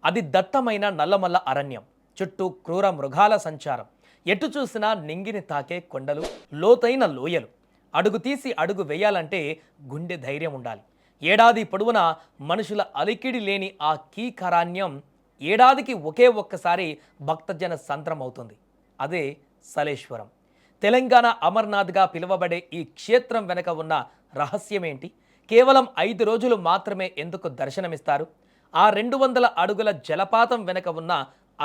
అది దట్టమైన నల్లమల్ల అరణ్యం. చుట్టూ క్రూర మృగాల సంచారం. ఎటు చూసినా నింగిని తాకే కొండలు, లోతైన లోయలు. అడుగు తీసి అడుగు వేయాలంటే గుండె ధైర్యం ఉండాలి. ఏడాది పొడవునా మనుషుల అలికిడి లేని ఆ కీకరాణ్యం ఏడాదికి ఒకే ఒక్కసారి భక్తజన సంద్రం అవుతుంది. అదే సలేశ్వరం. తెలంగాణ అమర్నాథ్గా పిలువబడే ఈ క్షేత్రం వెనక ఉన్న రహస్యమేంటి? కేవలం 5 రోజులు మాత్రమే ఎందుకు దర్శనమిస్తారు? ఆ 200 అడుగుల జలపాతం వెనక ఉన్న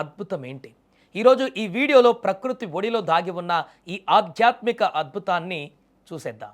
అద్భుతం ఏంటి? ఈరోజు ఈ వీడియోలో ప్రకృతి ఒడిలో దాగి ఉన్న ఈ ఆధ్యాత్మిక అద్భుతాన్ని చూసేద్దాం.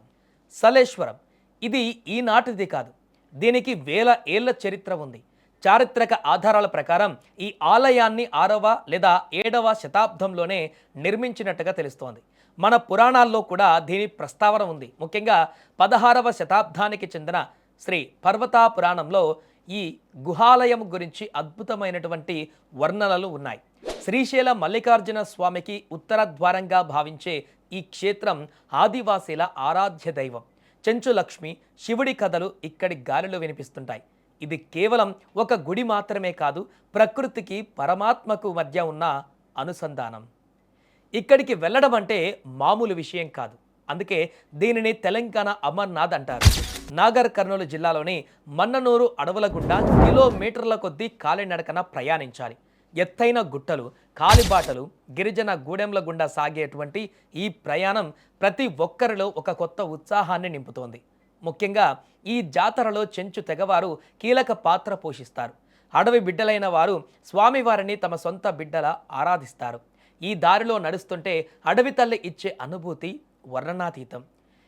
సలేశ్వరం ఇది ఈనాటిది కాదు. దీనికి వేల ఏళ్ల చరిత్ర ఉంది. చారిత్రక ఆధారాల ప్రకారం ఈ ఆలయాన్ని 6వ లేదా 7వ శతాబ్దంలోనే నిర్మించినట్టుగా తెలుస్తోంది. మన పురాణాల్లో కూడా దీని ప్రస్తావన ఉంది. ముఖ్యంగా 16వ శతాబ్దానికి చెందిన శ్రీ పర్వతా పురాణంలో ఈ గుహాలయం గురించి అద్భుతమైనటువంటి వర్ణనలు ఉన్నాయి. శ్రీశైల మల్లికార్జున స్వామికి ఉత్తర ద్వారంగా భావించే ఈ క్షేత్రం ఆదివాసీల ఆరాధ్య దైవం. చెంచు లక్ష్మి, శివుడి కథలు ఇక్కడి గాలిలో వినిపిస్తుంటాయి. ఇది కేవలం ఒక గుడి మాత్రమే కాదు, ప్రకృతికి పరమాత్మకు మధ్య ఉన్న అనుసంధానం. ఇక్కడికి వెళ్ళడం అంటే మామూలు విషయం కాదు. అందుకే దీనిని తెలంగాణ అమర్నాథ్ అంటారు. నాగర్ కర్నూలు జిల్లాలోని మన్ననూరు అడవుల గుండా కిలోమీటర్ల కొద్దీ కాలినడకన ప్రయాణించాలి. ఎత్తైన గుట్టలు, కాలిబాటలు, గిరిజన గూడెంల గుండా సాగేటువంటి ఈ ప్రయాణం ప్రతి ఒక్కరిలో ఒక కొత్త ఉత్సాహాన్ని నింపుతోంది. ముఖ్యంగా ఈ జాతరలో చెంచు తెగవారు కీలక పాత్ర పోషిస్తారు. అడవి బిడ్డలైన వారు స్వామివారిని తమ సొంత బిడ్డలా ఆరాధిస్తారు. ఈ దారిలో నడుస్తుంటే అడవి తల్లి ఇచ్చే అనుభూతి వర్ణనాతీతం.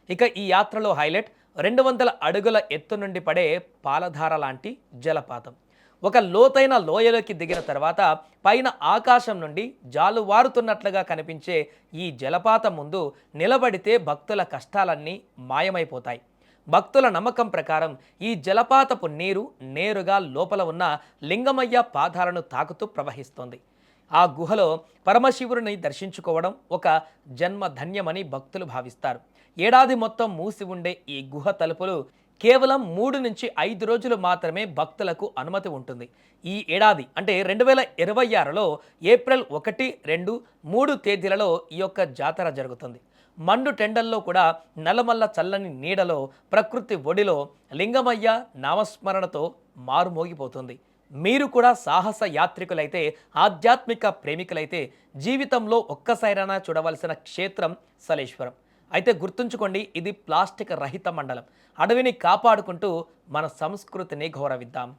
ఇక ఈ యాత్రలో హైలైట్ 200 అడుగుల ఎత్తు నుండి పడే పాలధార లాంటి జలపాతం. ఒక లోతైన లోయలోకి దిగిన తర్వాత పైన ఆకాశం నుండి జాలువారుతున్నట్లుగా కనిపించే ఈ జలపాతం ముందు నిలబడితే భక్తుల కష్టాలన్నీ మాయమైపోతాయి. భక్తుల నమ్మకం ప్రకారం ఈ జలపాతపు నీరు నేరుగా లోపల ఉన్న లింగమయ్య పాదాలను తాకుతూ ప్రవహిస్తోంది. ఆ గుహలో పరమశివుడిని దర్శించుకోవడం ఒక జన్మధన్యమని భక్తులు భావిస్తారు. ఏడాది మొత్తం మూసి ఉండే ఈ గుహ తలుపులు కేవలం 3 నుంచి 5 రోజులు మాత్రమే భక్తులకు అనుమతి ఉంటుంది. ఈ ఏడాది అంటే 2026లో ఏప్రిల్ 1, 2, 3 తేదీలలో ఈ యొక్క జాతర జరుగుతుంది. మండు టెండల్లో కూడా నల్లమల్ల చల్లని నీడలో ప్రకృతి ఒడిలో లింగమయ్య నామస్మరణతో మారుమోగిపోతుంది. మీరు కూడా సాహస యాత్రికులైతే, ఆధ్యాత్మిక ప్రేమికులైతే జీవితంలో ఒక్కసారైనా చూడవలసిన క్షేత్రం సలేశ్వరం. అయితే గుర్తుంచుకోండి, ఇది ప్లాస్టిక్ రహిత మండలం. అడవిని కాపాడుకుంటూ మన సంస్కృతిని గౌరవిద్దాం.